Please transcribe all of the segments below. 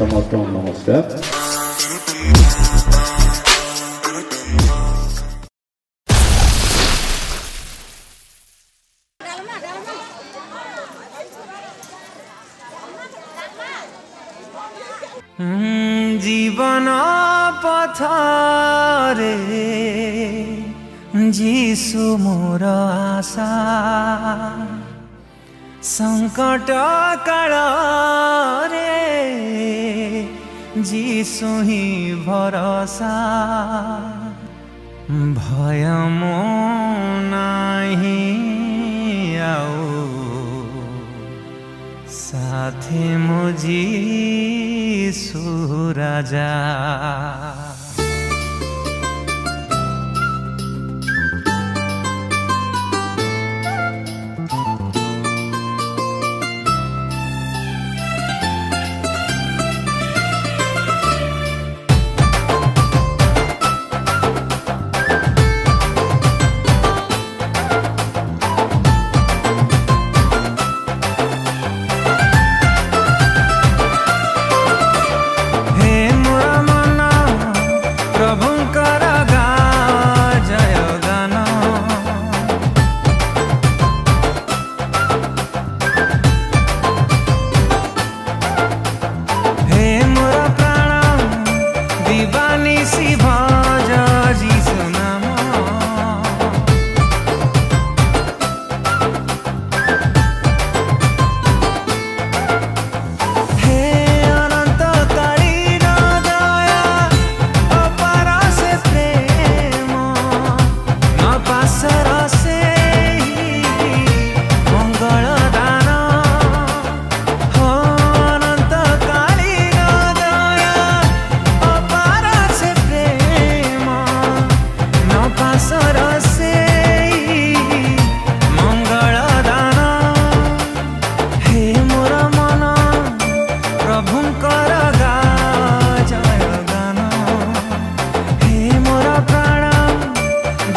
Sommarplan namaste. जीवन पथरे जीशु मोर आशा संकट काल रे जीशु ही भरोसा भय मो नाही आउ साथे मो जीशु राजा। निसी भज जीशु नाम हे अनंत कालीन दया अपार से प्रेम न पासर से मंगल दान हो अनंत कालीन दया अपार से प्रेम न पासर से मंगल दान हे मोर मन प्रभुंकर गा जय गान हे मोर प्राण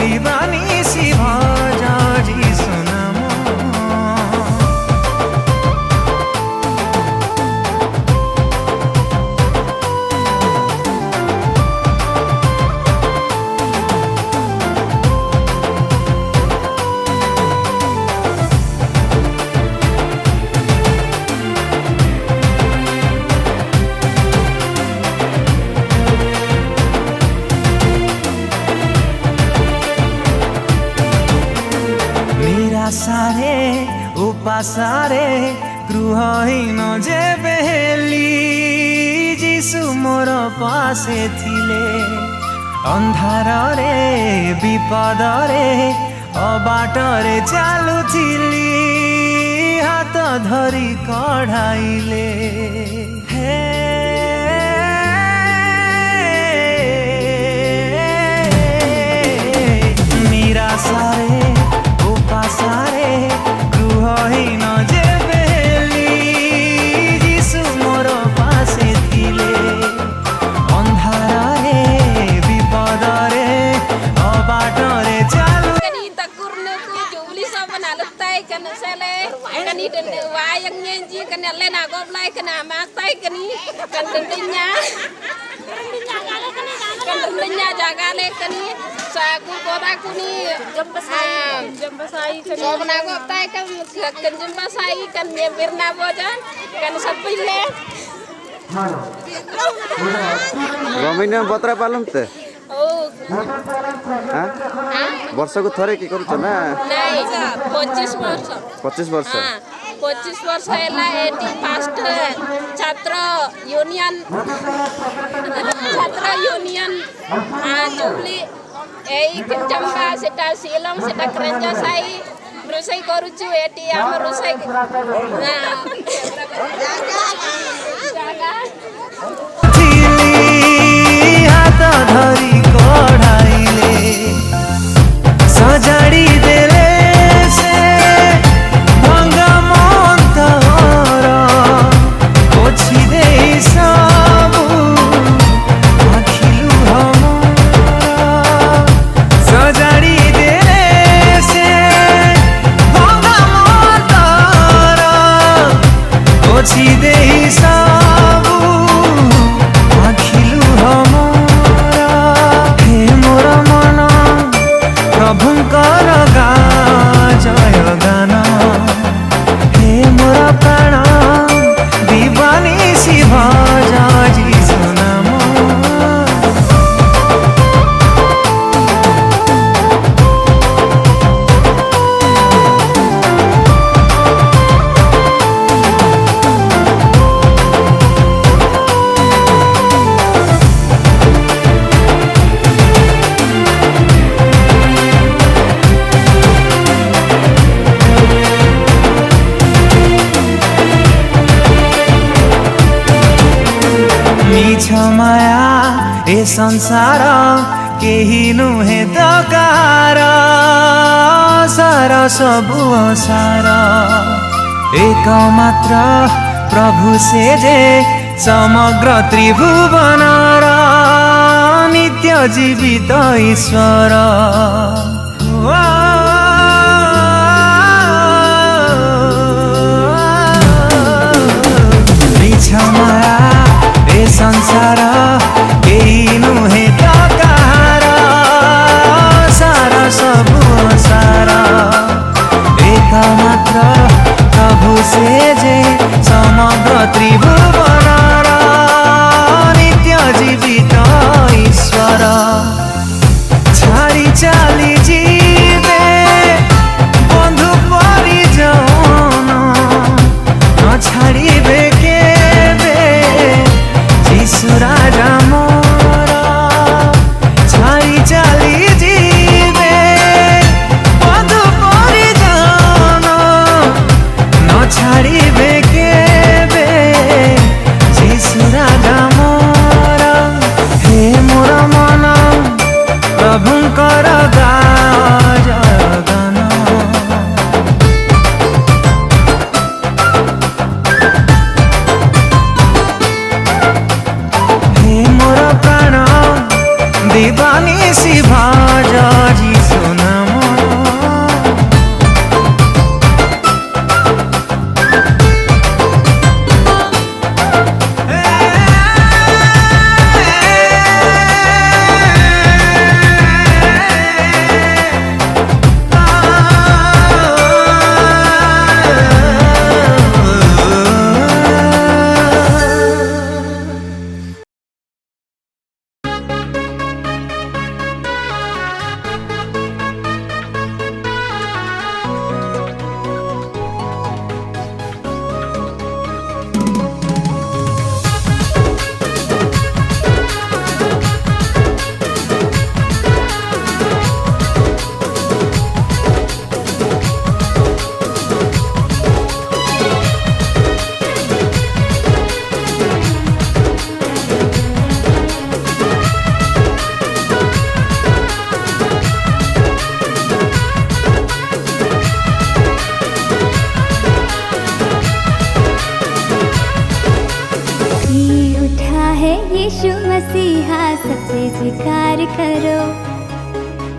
दिवानिसी भज जीशु नाम निराशारे उपासारे गृहहीन जेबे हेली जीशु मोर पासे थिले अंधारे विपदरे अबाटरे चालुथिली हाथ धरी कढ़ाइले हे निराशारे उपासारे गृहहीन जेबे हेली जीशु मोर पासे थिले अंधारे विपदरे अबाटरे चालु kani takur na ku jubli sa banalutay kan sele kani den wayang nyenji kan lena goblay kana matay kani kan tendinya jagale kani saku kota kuni jembasai kani sobna goptay kan jembasai kan birna bojan kan sapile रमिन बतरा पालम ते ओ हाँ वर्ष को थरे की करू ना नहीं 25 वर्ष 25 वर्ष 25 वर्ष है एटी फास्ट छात्र यूनियन जुबली चंबा सेटा सीलम सेटा करंजा साई रोसई करूछु एटी हम रोसई हाथ धरी कढ़ाइले सजाड़ी देले से भंगा मंतर पोछि दे सबु आखिलु हमर सजाड़ी देले से भंगा मंतर पोछि दे सबु आखिलु हमर हे मोर मन प्रभुंकर गा जय गान हे मोर प्राण दिवानिसी भज जीशु नाम मिछ माया ए संसार केही नुहे दकार सारा सबु सार एक मात्र प्रभु से जे समग्र त्रिभुवनर नित्य जीवित ईश्वर मिछ माया ए संसार केही नुहे दकार सारा सबु सार एक मात्र प्रभु से जे समग्र त्रिभुवनर नित्य जीवित ईश्वर प्रभुंकर गाओ जयगान। हे मोर प्राण दीवानी सी भाज जीशु नाम। यीशु मसीहा सबसे स्वीकार करो,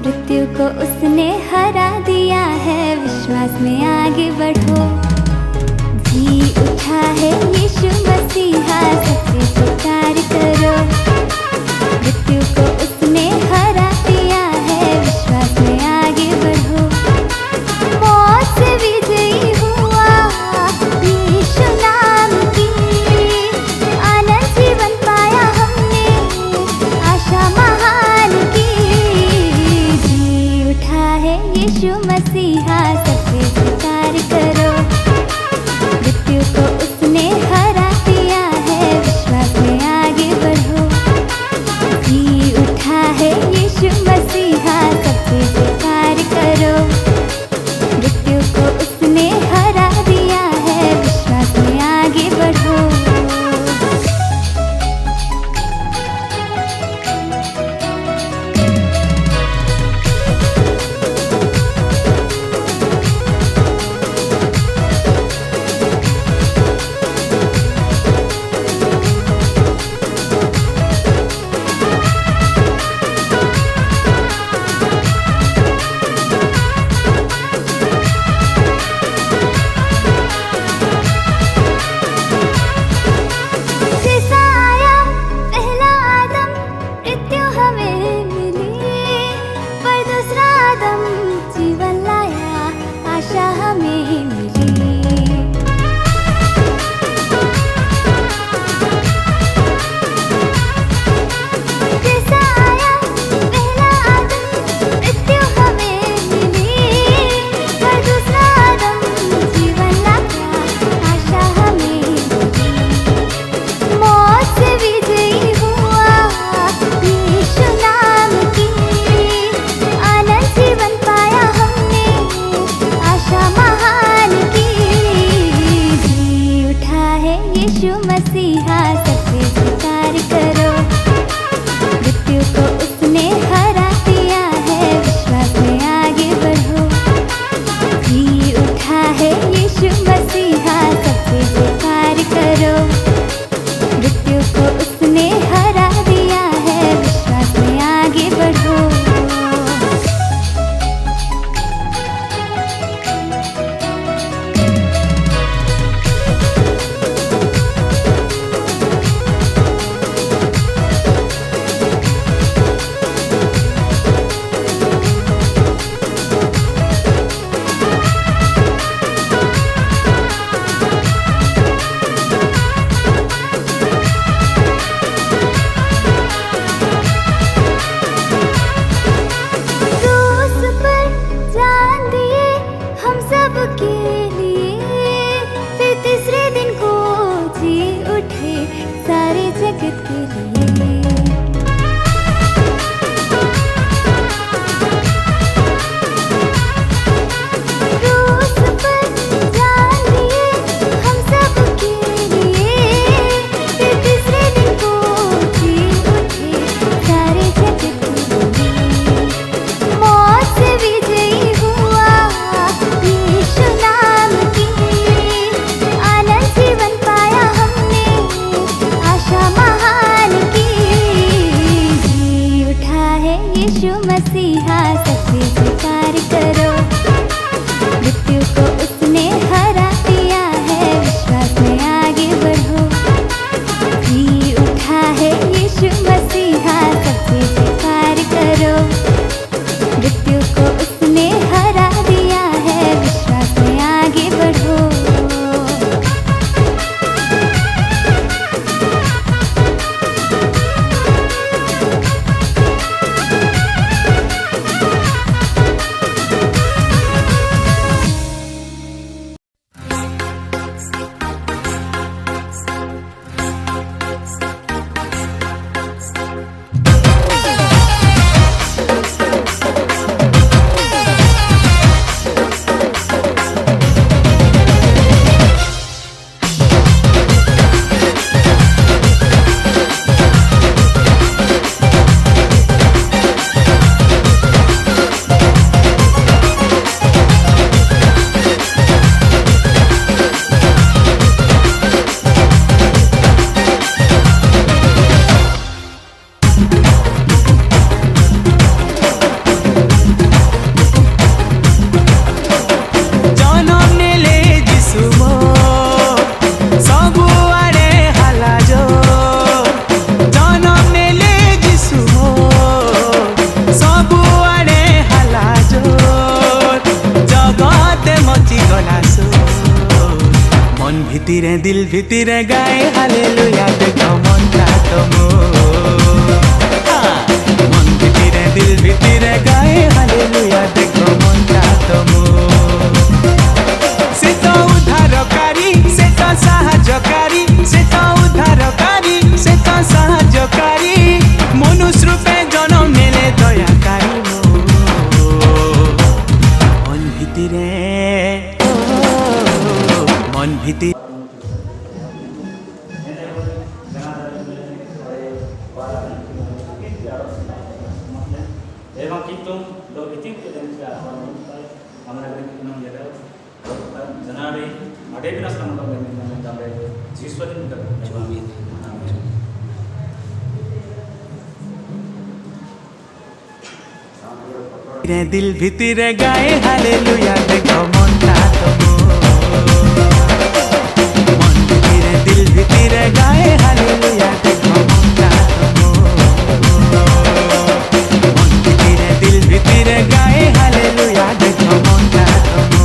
मृत्यु को उसने हरा दिया है, विश्वास में आगे बढ़ो। जी उठा है यीशु मसीहा सबसे स्वीकार करो, मृत्यु को उसने हरा दिया है, विश्वास में आगे बढ़ो। मौत से विजयी हुआ यीशु नाम की, आनंद जीवन पाया हमने आशा महान की। जी उठा है यीशु मसीहा सबसे स्वीकार करो, मृत्यु को उसने हरा दिया है, विश्वास में आगे बढ़ो। जी उठा यीशु मसीहा सबसे स्वीकार करो। मृत्यु को उसने हरा दिया है, विश्वास में आगे बढ़ो। जी उठा है यीशु मसीहा सबसे स्वीकार करो। मृत्यु को उसने हरा दिया है, विश्वास में आगे बढ़ो। ভিতরে দিল ভিতরে গায়ে হালেলুয়া দেখো মনটা তমো মন ভিতরে দিল ভিতরে গায়ে হালেলুয়া দেখো মনটা তমো সে তো উদ্ধারকারী সে তো সাহায্যকারী সে তো উদ্ধারকারী সে তো সাহায্যকারী মনুষ্য রূপে জন্ম নেলে দয়াকারী মন ভিতরে মন ভিতরে Evangelium Logitik dan Amanakan Kinam Yada Zanari Adebina Sama dengan Jambe Siswadin Amin. दिल भितरे गाए हालेलुया देखो मनटा तमो मन भितरे दिल भितरे गाए हालेलुया देखो मनटा तमो मन भितरे दिल भितरे गाए हालेलुया देखो मनटा तमो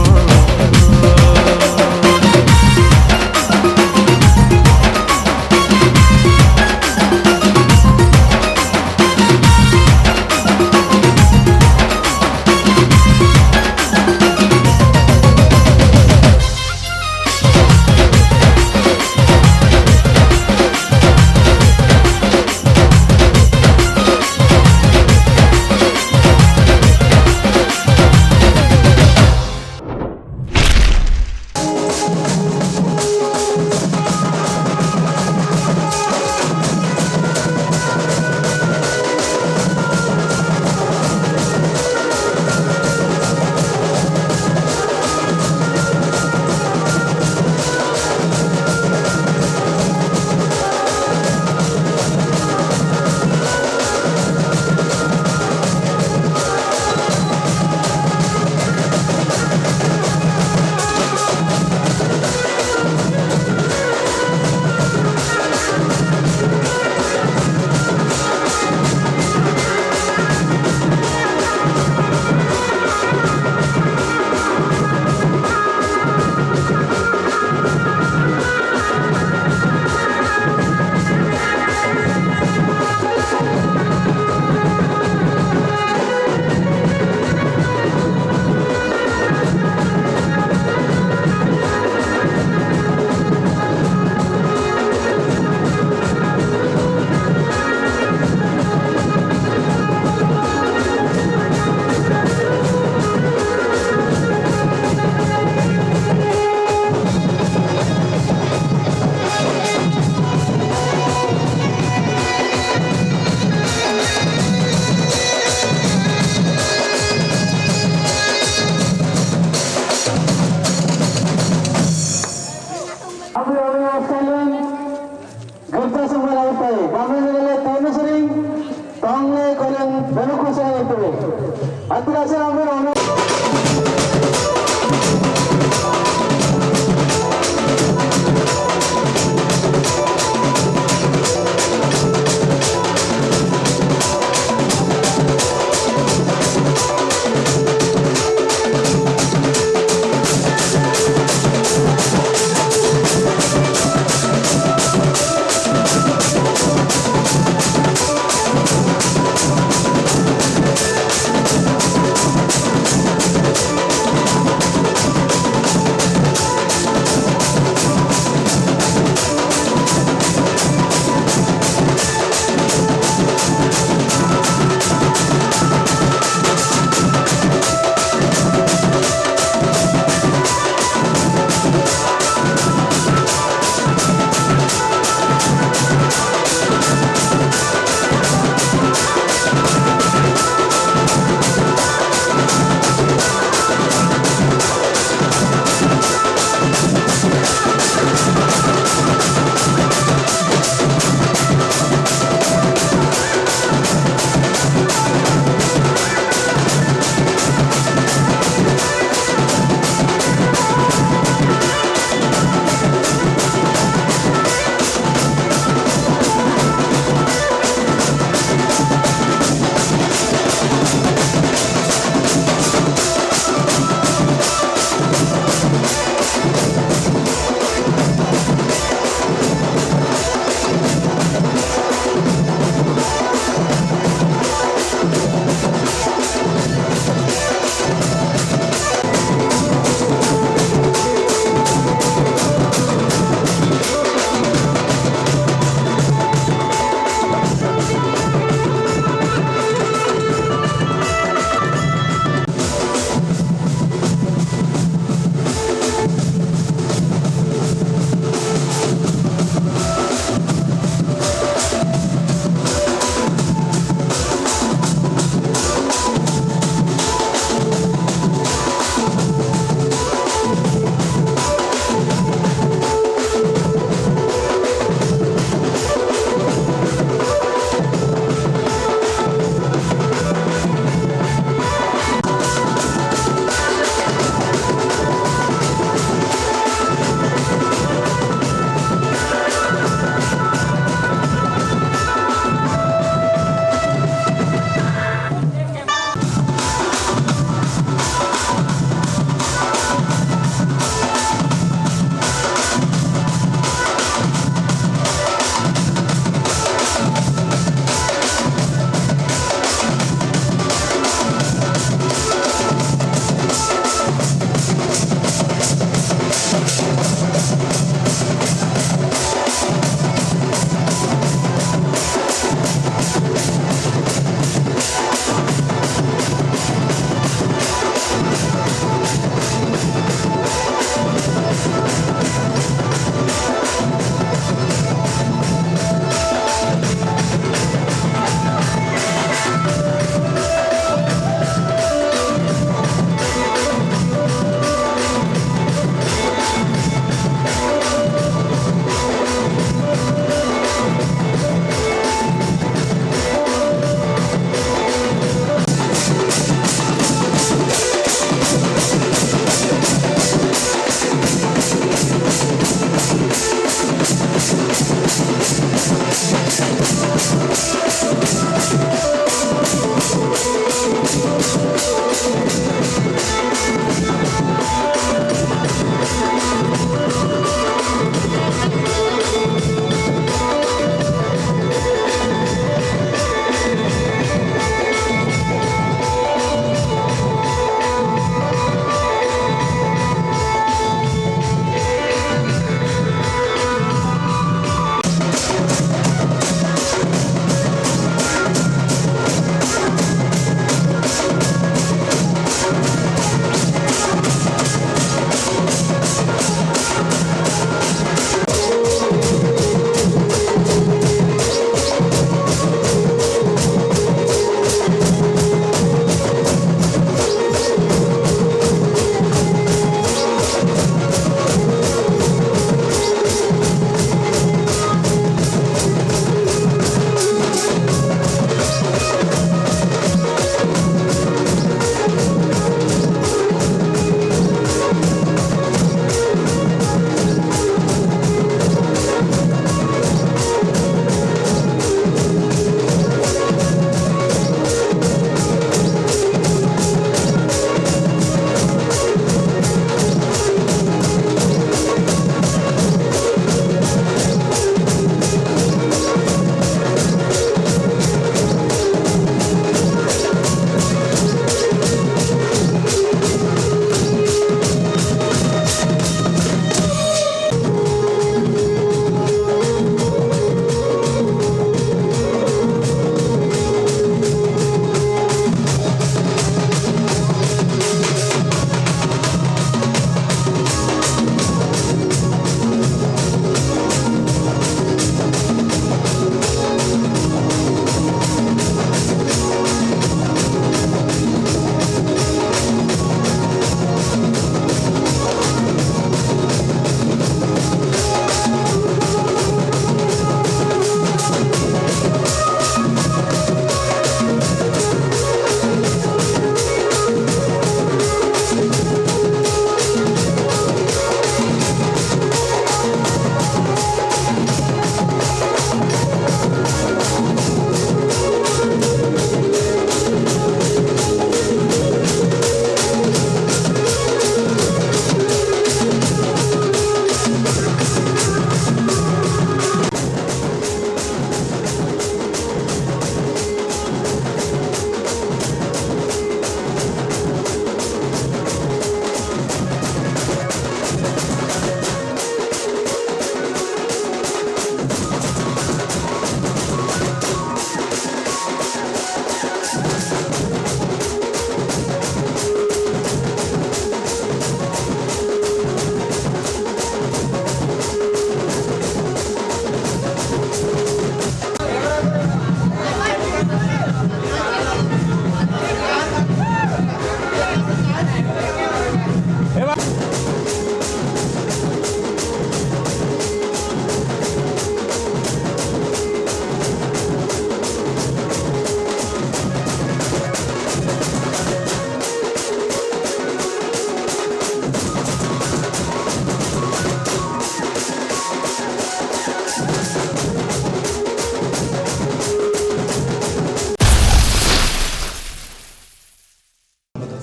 ಮಾಡ್ತೀವಿ. ಅಂತಿಮ ನಾವು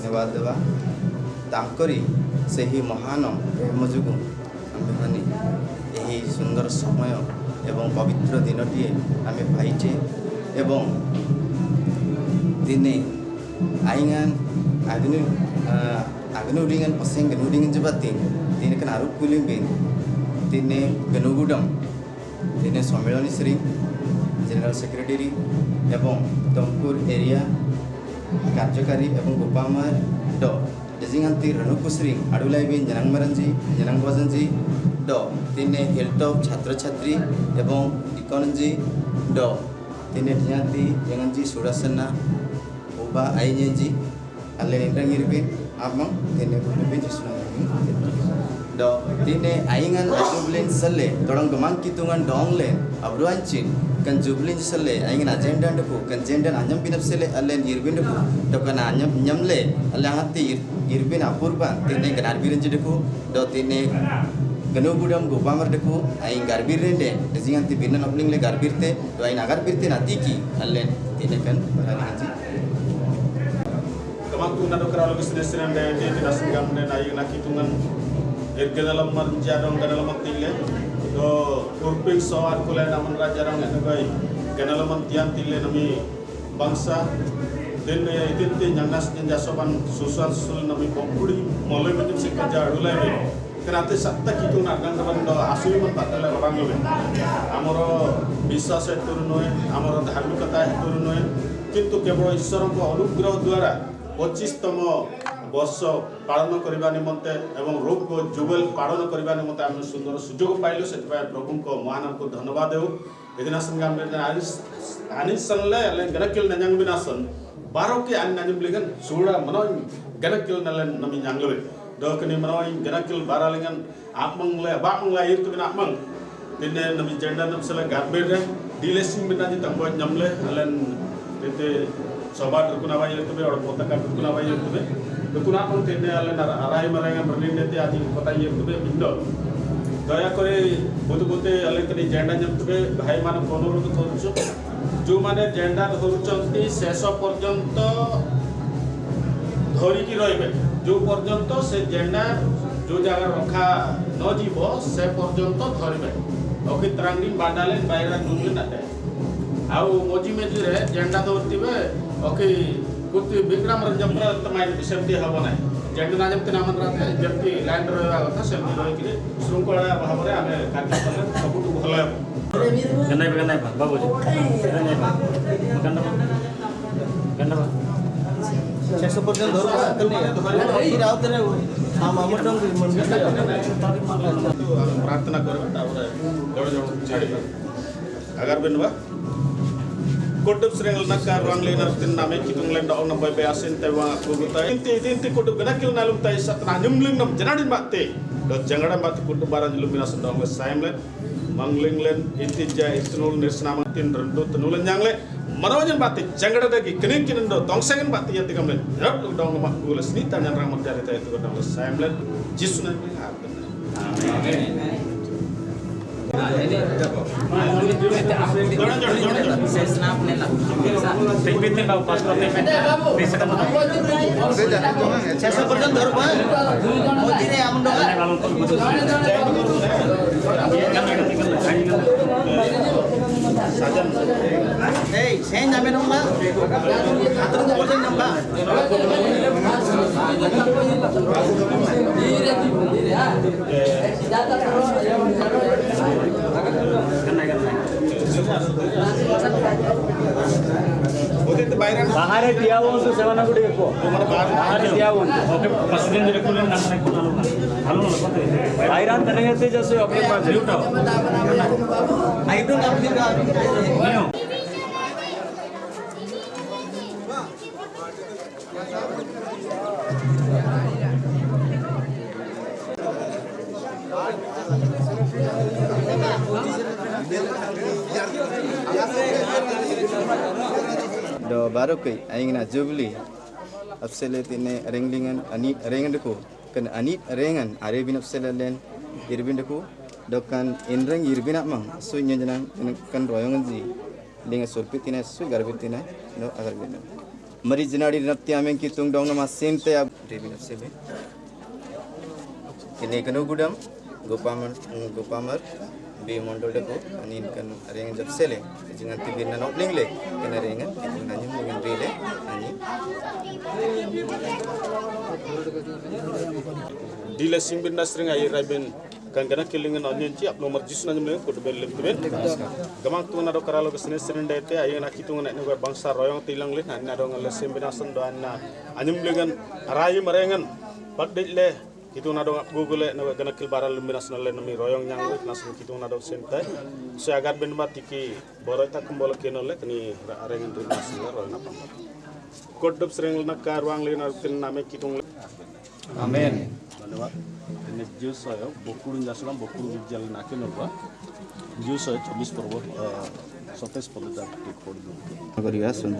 धन्यवाद देवा तांकरी से ही महान प्रेम जोगु आमे यही सुंदर समय एवं पवित्र दिनटीए आमे पाइचे एवं दिने आइंगान आगनुरिंगन पसेंग गनुरिंगन जबातिन दिने कन आरुप कुलिंबिन दिने गनुगुडम दिने सम्मेलनी श्री जनरल सेक्रेटरी एवं तमपुर एरिया कार्यकारी एवं गोपामार डो डेजिंगांती रनुकुश्री आडुलाइबिन जनंगमरंजी जनंगबजनजी डो दिने हिलटॉप छात्र छात्री एवं इकोनजी डो दिने डियांती जंगंजी सुरासना उबा आइनेजी अल्ले निरंगिरबिन आमang दिने कुलबिन जिसुना do dine aingan jublin sale tolong gemang kitungan dongle abruancin kan jublin sale aingan agenda deku kan agenda anyam binap sale allen irbin deku to kan anyam nyamle alangati irbin apurban dine ganar birin deku do dine ganu budam gopamar deku aing garbir rende desinganti binan opling le garbirte do aing agar birte natiki allen dine kan baralanji kamang tuna do kara logis desinan de dinasingam de aing nakitungan Ergenalam marjadong genalam tile do kurpik sawar kulai naman rajarang enagai genalam tian tile nami bangsa den idinte nyanas jasoban susuan susul nami pokuri molai menim sikaja adulai be kenate satta kitu nagan naman do asuli man patale orang lobe amoro বিশ্বাস turunoi amoro dharmikata turunoi kintu kebolo ishwar ko anugrah द्वारा 25तम वर्ष पालन करने निमंते एवं रोग को जुबल पालन करने निमंते आम सुंदर सुजोग पाइलु से प्रभु को महान को धन्यवाद देव एदिना संगम आनिस सनले गनकिल नंजंग बिनासन बारो के आन नंजंग लिगन सुड़ा मनो गनकिल नले नमी नंगले दोकनि मनो गनकिल बारालिगन आपमंगले बामंगला यतु बिना आपमंग दिने नमी जेंडर नमसले गाबेरे डिलेसिंग बिनाजी तंबो नमले अलन तेते sobat rukuna bayi itu be orang kota kan rukuna bayi itu be rukuna pun tende alen arai marangan berlinde te adi kota itu be bindo daya kore butu alen kini janda jam itu be bahai mana konur itu korupsi जो माने gender धरुचंती शेष पर्यंत धरिकी रहिबे जो पर्यंत से gender जो जगह रखा न जीव से पर्यंत धरिबे ओके त्रांगी बाडाले बायरा जुली नाते आउ मोजी मेजी रे जेंडा धरतिबे ओके कुति विक्रम रंजन तमाय सेफ्टी हबो नै जेंडा नाजम तना मन राते जेफ्टी लैंड रहबा कथा सेफ्टी रहिकि श्रृंखला भाबरे आमे कार्य करले सबुटु भले गन्नाय बाबूजी गन्ना शेष पर्यंत धरु राउतरे हम अमरदंग प्रार्थना करबे तावरे जड़ छाड़ी अगर बेनवा Kodok sering nakar ruang lenar tin name kitung lenda ong nampai beasin tewa kubutai inti kodok ganakil nalum tai satna nyumling nam janadin batte do jangada batte kodok baran jelum bina sendong le saimlen mangling len inti ja isnul nirsnama tin rendu tenulen jangle manawajan batte jangada dagi kening kinen do tongsengen batte yati kamlen jab dong mak kules ni tanyan ramot jari tai itu kodok le saimlen jisuna amen बाहर दिया हुआ तो seven गुडी को बाहर दिया हुआ okay पसंद दिन को ना ना को भालो ना पते आयरन तने से जैसे अपने पास ड्यूट I don't know do baru kai aing na jubli afsele tine renglingan ani rengan deku kan ani rengan are bin afsele len irbin deku dokan inreng irbin amang su nyenjana kan royongan ji linga sulpit tine su garbit tine no agar bin mari jenari napti amen kitung dong nama sim te ab revi nap sebe kini kenu gudam gopamar be mondol depo ani kan reng jab sele jingan tibir na nopling le kena rengan kitung nanyum dengan rele ani dile simbin nasring ai raben kan gana killingan onyen ci aplo mar jisna nyum ko bel lebben gamang tu na do karalo ke sene sene dete ay na kitung na ne bangsa royong tilang le na do ngal simbin nasan do anna anyum legan rai marengan padde le kitung na do google na gana kil baral national le nami royong nyang le nasan kitung na do sentai se agar ben matiki borota kumbol kenol le kini rengan do national royong na pam kodop sreng na karwang le na tin name kitung amen धन्यवाद ini jus saya bokuru jasalam bokuru bijal nakin apa jus saya 24 पर्व 27 पर्व टिक पड़ दो करिया सुन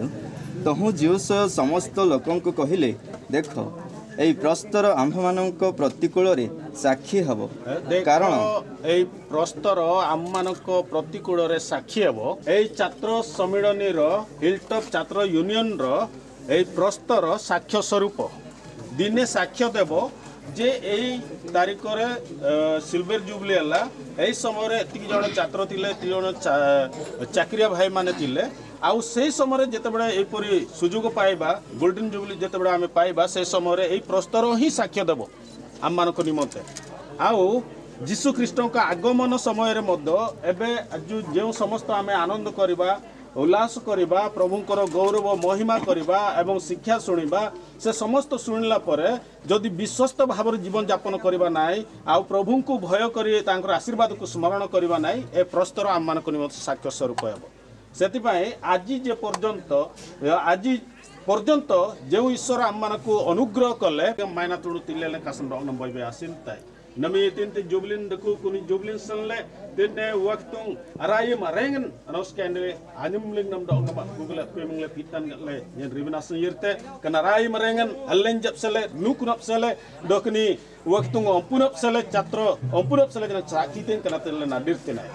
तो हूँ जीवस समस्त लोकन को कहिले देख এই প্রস্তর আম্ভମାନଙ୍କ ପ୍ରତିକୂଳରେ ସାକ୍ଷୀ ହେବ କାରଣ এই ପ୍ରସ୍ତର ଆମମାନଙ୍କ ପ୍ରତିକୂଳରେ ସାକ୍ଷୀ ହେବ এই ଛାତ୍ର ସମ୍ମିଳନୀର ହିଲଟପ୍ ଛାତ୍ର ୟୁନିୟନର এই ପ୍ରସ୍ତର ସାକ୍ଷ୍ୟ ସ୍ୱରୂପ ଦିନେ ସାକ୍ଷ୍ୟ ଦେବ जे यही तारीख सिल्वर जुबली है यही समय एति जन छात्र थिले जन चाकरिया भाई माने थिले आउ से समय जितेबाला यहपरी सुजोग पाइबा गोल्डन जुबली जितेबाला आम पाइबा से समय यही प्रस्तर ही साक्ष्य देव आम मान निमंते आउ जीशु ख्रीष्ट आगमन समय जो समस्त आम आनंद करवा उल्लास करवा प्रभुंकर गौरव महिमा करवा एवं शिक्षा शुणा से समस्त शुणिला परे जदि विश्वस्त भाव जीवन यापन करवा नाई आउ प्रभु को भय कर आशीर्वाद को स्मरण करवा नाई ए प्रस्तर आम मान निमंते साक्ष्य स्वरूप हे से आज जे पर्यंत जो ईश्वर आम मान को अनुग्रह कले मायना तुड़ू तिले कासन बे आसिन नमी तीन जुबलिन दकु कुनी जुबलिन सनले तीन वक्तुं अराय मारेंगन अनोस कैंडले आनिमलिंग नम दong nama google पेमंगले पिtan गले yen ribina sirte kana rai marengan allen jap sele nukunap sele dokni waktung ompunap sele chatro ompunap sele kana sakiten kana tele nadir tenai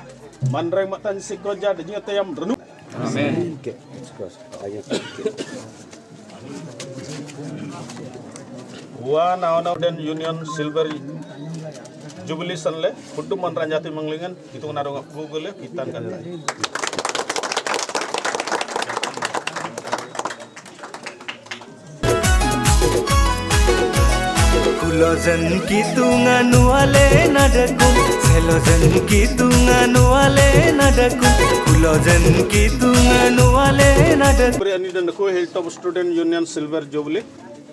manreng matan sikroja dejinga tayam renu amen One Honored Union Silver Jubilee Sanle, Kudu Manranjati Manglingan, itu narong Google kita kan. Kulojan kitunga nuale nadaku, selojan kitunga nuale nadaku, kulojan kitunga nuale nadaku. Priani dan ko Hilltop Student Union Silver Jubilee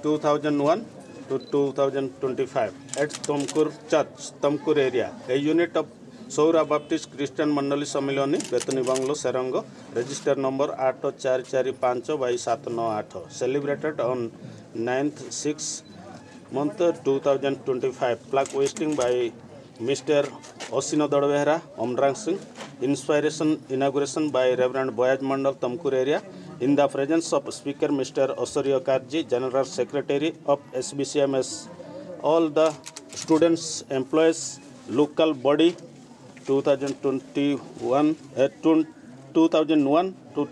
2001 to 2025 at Tumkur Church, Tumkur area. A unit of Saura Baptist Christian Mandali Samiloni, Betani Banglo, Serango, register number 8445/798, celebrated on 9th 6th month 2025. Plaque wasting by Mr. Osino Dodvehra, Omrang Singh. Inspiration inauguration by Reverend Boyaj Mandal, Tumkur area. In the presence of Speaker Mr. Osorio Karji, General Secretary of SBCMS, all the students, employees, local body 2001 to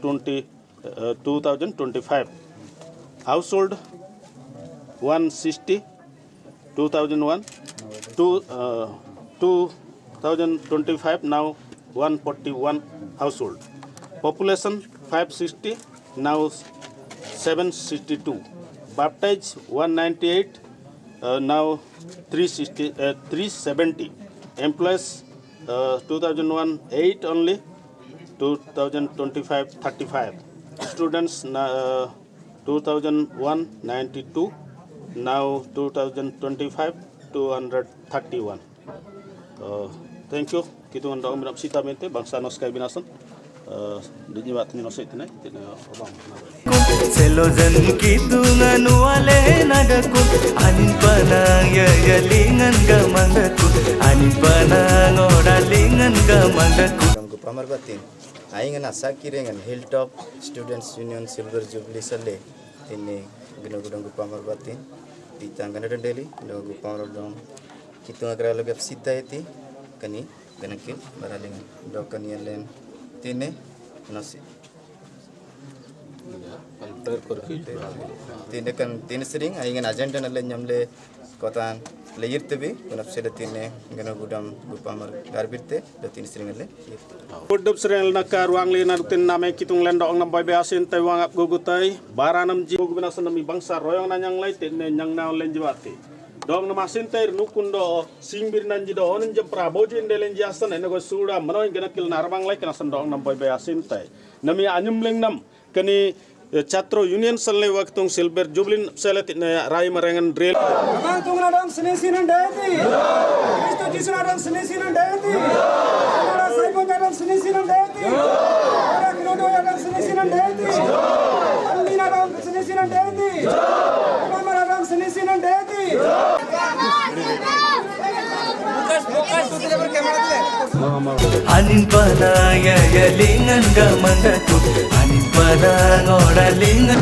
2025. Household 160 2001 to 2025 now 141 household. Population 560 now 762. Baptized 198 now 370. Employees 2001 8 only, 2025 35. Students 2001 92 now 2025 231. Thank you. Kita undang sita mente bangsa noskai binasan. Dunia bat ni nosai tenai, tenai orang. Selojan kitunga nuale nadaku, anin panang ya lingan gamandaku, anin panang oralingan gamandaku. Tunggu pamarbatin, aing na sakirengan Hilltop Students Union Silver Jubilee Sale ini guna-guna pamarbatin, ditangkan ada Delhi, guna pamarbatin kitunga kera lagi sita itu, kani ganakil baralingan, dokani alen tine nasi. Tine kan tin sering ingin agenda nalle nyamle kotan layir tebe kunap sele tine gana gudam gupamar garbirte da tin sering nalle Kudup sering nakar ruang lina rutin name kitung lendok nam boy beasin tay wangap gugutai baranam ji gubina sanami bangsa royong nanyang lai tine nyang naon lenjwati dong namasin tay nukundo simbir nanji do onin jam praboji ndelen jasan ene go suda manoy gana kil narbang lai kana sandong nam boy beasin tay nami anyum leng nam kani Chatro Union Salne Waktung Silber Jublin Selet Rai Marangan Drill. Amang tungadang sinisinan deti. Kristo jisunadang sinisinan deti. Amara saibotadang sinisinan deti. Amara kirodoyadang sinisinan deti. Allinadang sinisinan deti. Amaradang sinisinan deti. Anin panaya yalingan gamandatu anin panang oralingan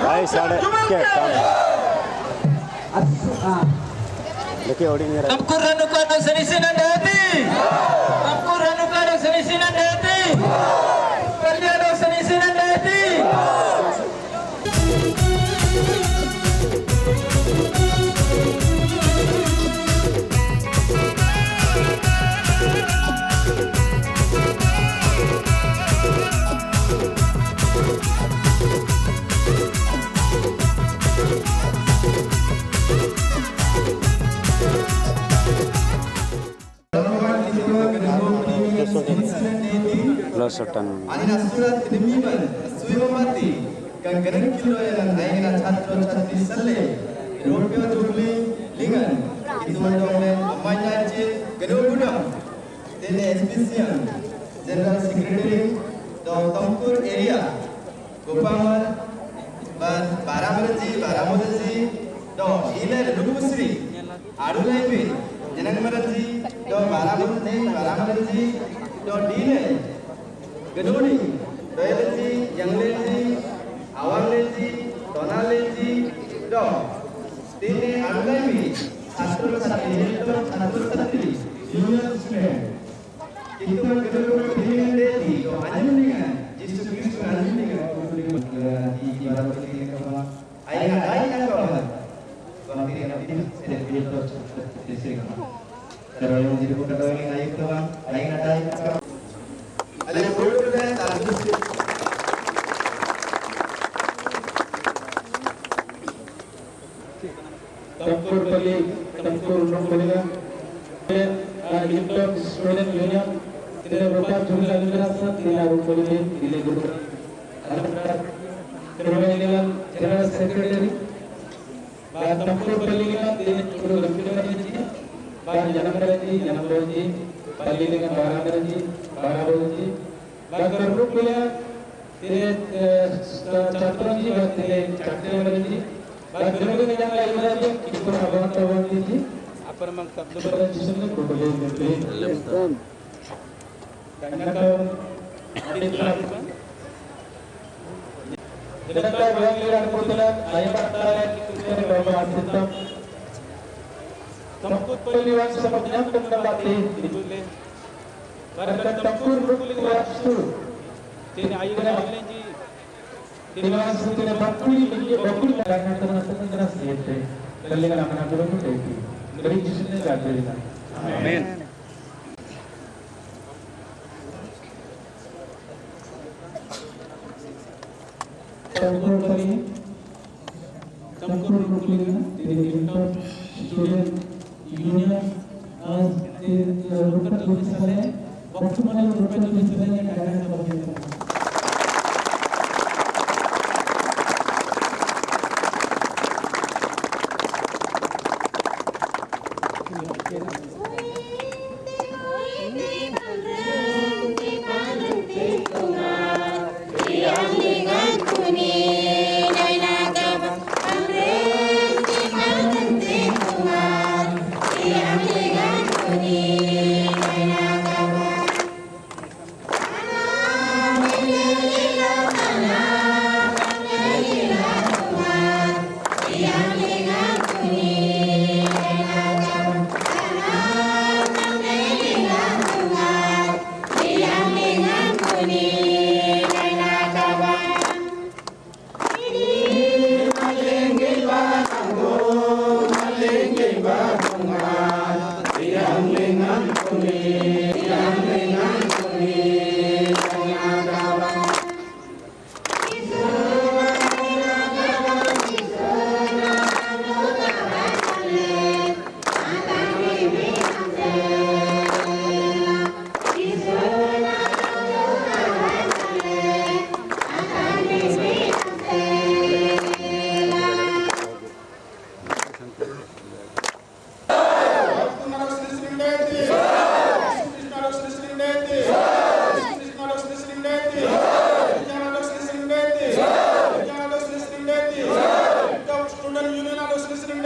भाई साढ़े क्या देखिए ओडिंग मेरा Tempur Ranuka dan Senisinan Dati. Tempur Ranuka dan Senisinan Dati. Kerja dan Senisinan Dati. plus ton Anina surat kedemiban suimamati gangaran kiloyan aina chatro chatri salle rodyo jubli lingan itu mandonglen amanya je genugudam dene SPCM General Secretary Tampur area Gopamar ban Baramudaji do Ila Lubusri Adulaibi Janangmaraji do Baramudaji do Dile Gadodi, Royalty, Younglenji, Awanlenji, Donallenji, Dog. Tini Adulaibi, Astro Satri, Junior Student. Itu kedua pilihan Dedi, Anjuningan, Jisu Kristu Anjuningan, di Barat Pilihan Kawan. Ayah kawan. Kawan ini sedang pilih disini. Kalau yang jadi bukan kawan yang ayah kawan, ayah kawan. Ada yang boleh berada dalam distrik. Tempur Pali, Tempur Rumpuliga, Lintok Student Union, tidak berapa jumlah administrasi, tidak Rumpuliga, tidak berapa. Terima General Secretary, Tempur Paliga, tidak perlu lebih Janamaraji, Paliga, Baramudaji, Bagar Rumpuliga, tidak Chatranji, tidak Chatranji. Baik, yang lain lagi kita abang-abang ini apa nama lebaran sesuatu boleh membeli. Karena kalau ini lakukan, jadi kalau yang lihat kebetulan ayah kata kita bawa tetap tempur peliwan sepertinya mendapati ditulis. Karena tempur berkulit waktu, ini ayah lagi. Terima kasih telah berkuli karena teman-teman jelas itu. Kalian akan ambil itu. Beri Yesusnya gagal. Amin. Tempur kali, tempur berkulit di Lintok Student Union di Rukat Lutisale. Waktu mana Rukat Lutisale yang akan kita Student Union ada listening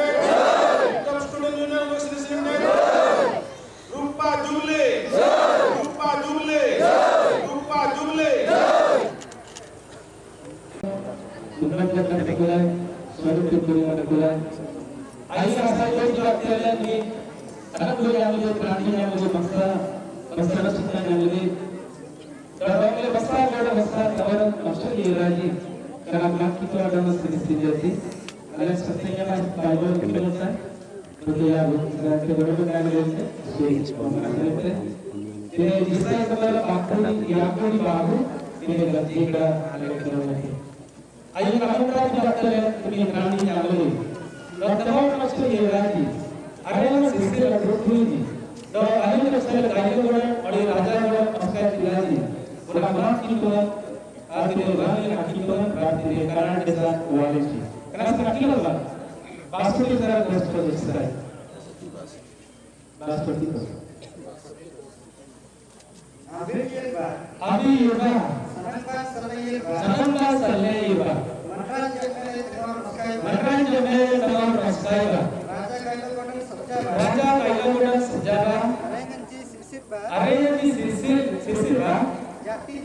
kuri mana kula ai rasa itu juga kalian ni anak dulu yang lebih berani yang lebih bangsa cinta yang lebih orang yang besar kawan maksud lagi karena mak kita ada masih sejati ada sesuatu yang Bible kita betul ya kita betul kan ini sih ये जिससे colour आखरी याकूरी बाबू ये गलती का अलग करना है आइए कमेंट की बात करें तुम्हें कहानी जानले तमाम मस्त ये राजी अरे ना सिस्टर लड़की जी तो आइए मस्त गाइड को और ये राजा को उसका पिलाजी पूरा बात की तो आज के वाले की तो बात ये कारण के साथ वाले जी कारण से की बात वास्तव में जरा दोस्त को जैसा है वास्तव में अभी युवा सनंगा सले युवा मरकान जमे तमाम रस्तायगा राजा कायलामुडा सजावा अरेंजी सिसिबा जाति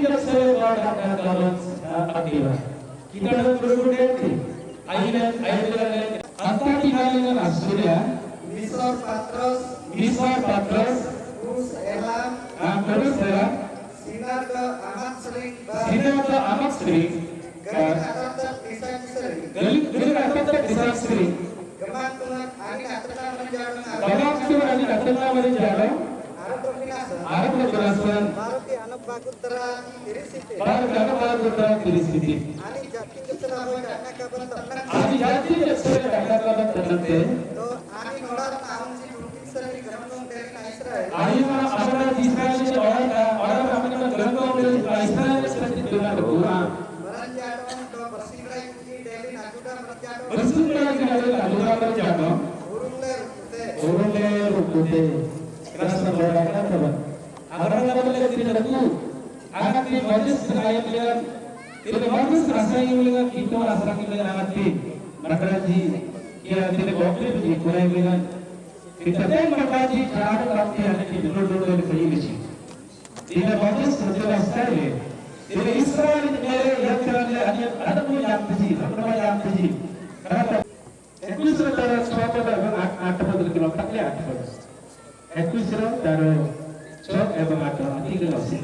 जब से वाड़ कालन cava kita berbudaya ti ayunan antati halangan Australia Misor Patros Terus Elam Sinar ke amat sering Galit atap desa sering Gemak tuan ani atana menjadi Arab kekerasan Baruki anak bakutera tirisiti Ani jati karena kaban tenang Ani nolar tahun si Ayo apabila Israel ini orang apabila berangkat dari Israel seperti dengan berkurang. Bersumpah lagi dari Najuda berjatuh. Urung ler putih. Kerana berangkat apa? Agar kita boleh tidak tahu. Anak ini majlis ayat lihat. Tidak majlis rasa yang lihat itu rasa kita anak ini. Mereka ji, ia tidak boleh dikurang lihat. Kita mengkaji cara latihan di dulu kayuci. Tidak bagus sejauh sekali. Tidak Israel yang kerana ada pun yang terjadi, apa yang terjadi. Karena ekusra dari suatu dari atas betul kilo takle atas. Ekusra dari suatu ebang atas tiga nasi.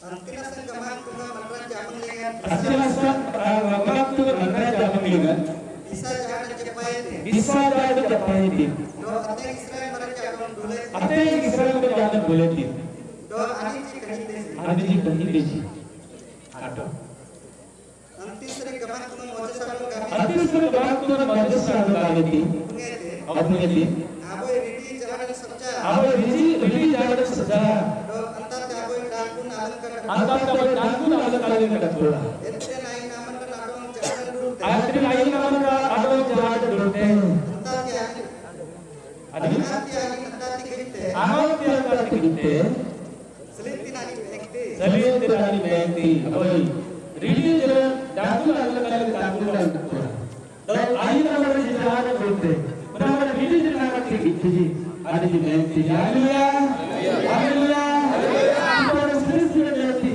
Antilasan kemang tu mantra jaman lengan. Antilasan kemang tu mantra jaman lengan. Bisa jadi capai ini. Ate Israel berjalan boleh di. Ani ji kahinde ji. Ada. Anti sering gaman tu majlis sadu kali di. Apne di. Abo ridi jalan saja. Antar kali dangkun alam kali kita bola. Akhirnya lain nama ada jahat dulu. Ada ahal tiada kata kita. Selain tidak mengikuti. Apalagi ready jalan dangkul alam kali dangkul dan. Dan akhir nama jahat dulu. Berapa ready jalan kata kita. Ada di mengikuti. Haleluya. Kita serius mengikuti.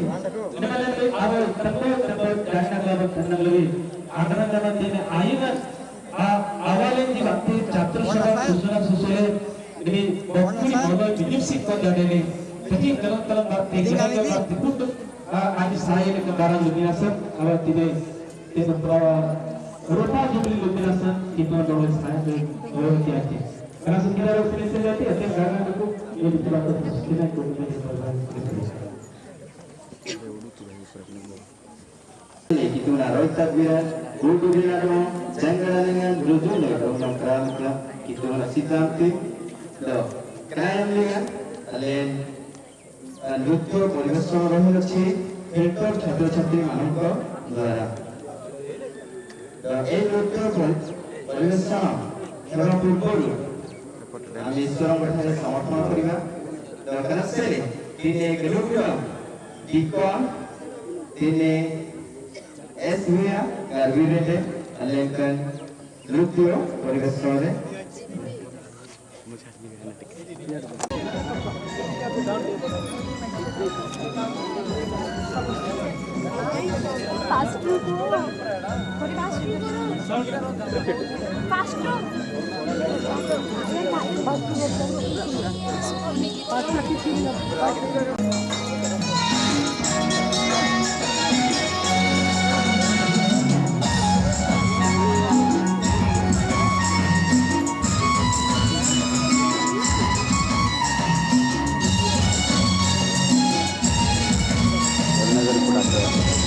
Jangan awal tempat jangan lagi. Agar dalam ini ayat awalnya di waktu chapter susulan ini bukti modal bidipsik kau jadi ini. Jadi kalau waktu exam waktu itu ada saya dengan barang luminasan awal tidak berapa rupa jumlah luminasan itu adalah saya dengan tiada. Karena sekiranya luminasan jadi ada karena itu ini tidak terus tidak luminasan itu naroy takbiran buku dinarno jangan dengan berujung dengan orang kerana itu nasitam tu do kerana dengan alen nutyo परिवेशन रही अच्छी filter छात्र छात्री मानव को द्वारा तो एक नृत्य परिवेशन केवल पूर्व आम ईश्वर ठारे समर्पण करवा दरकार से तीन ग्रुप डिकन तीन SWA Garvirete Alenkan Lutio ପରିବେଶରେ नजर पड़ाते हैं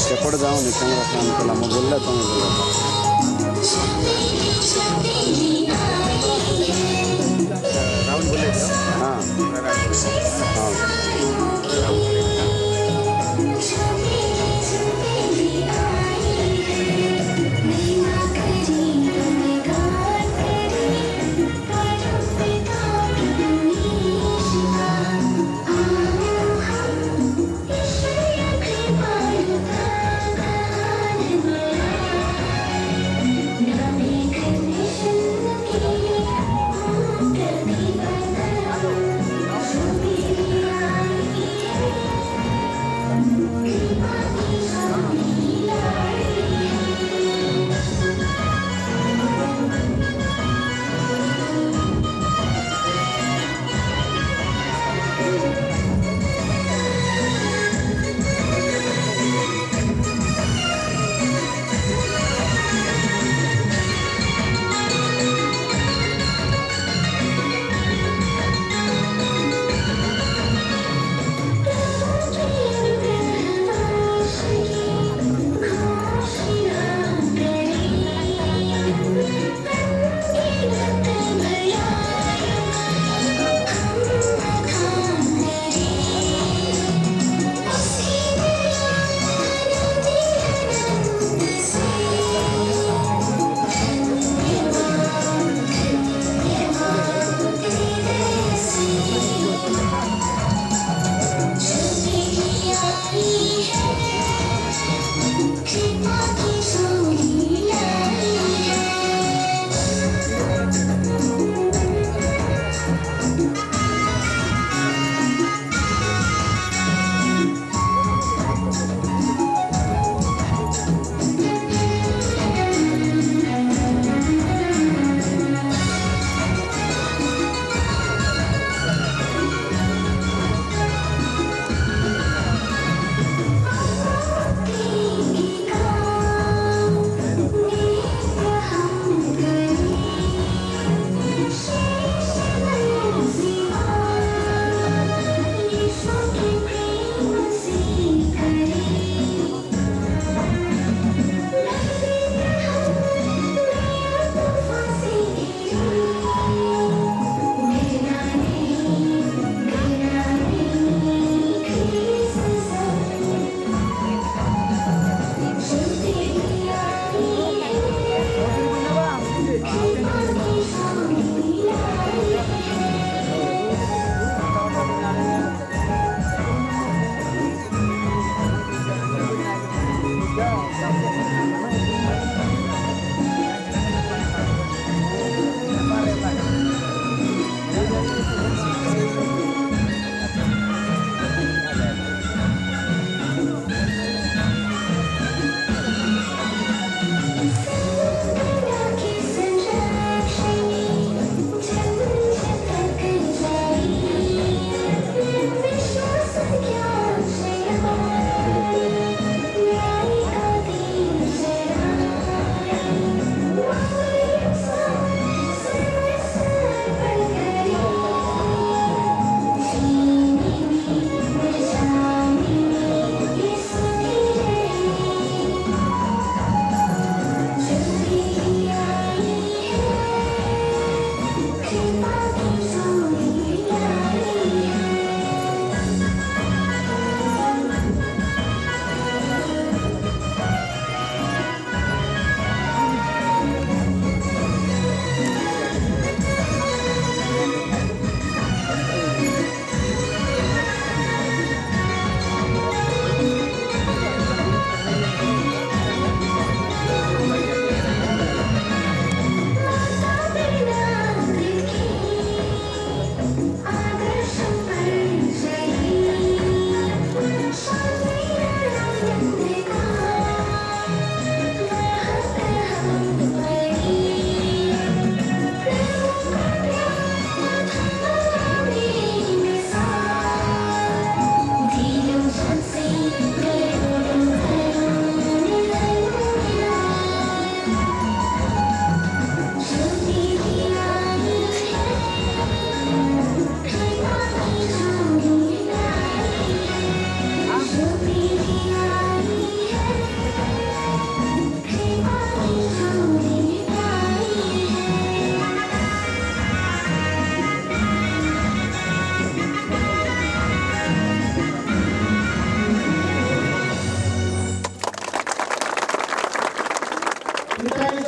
सेपट जाओ कैमरा फ्यान कला मैं बोल तुम राउंड बोले हाँ Thank you. Kita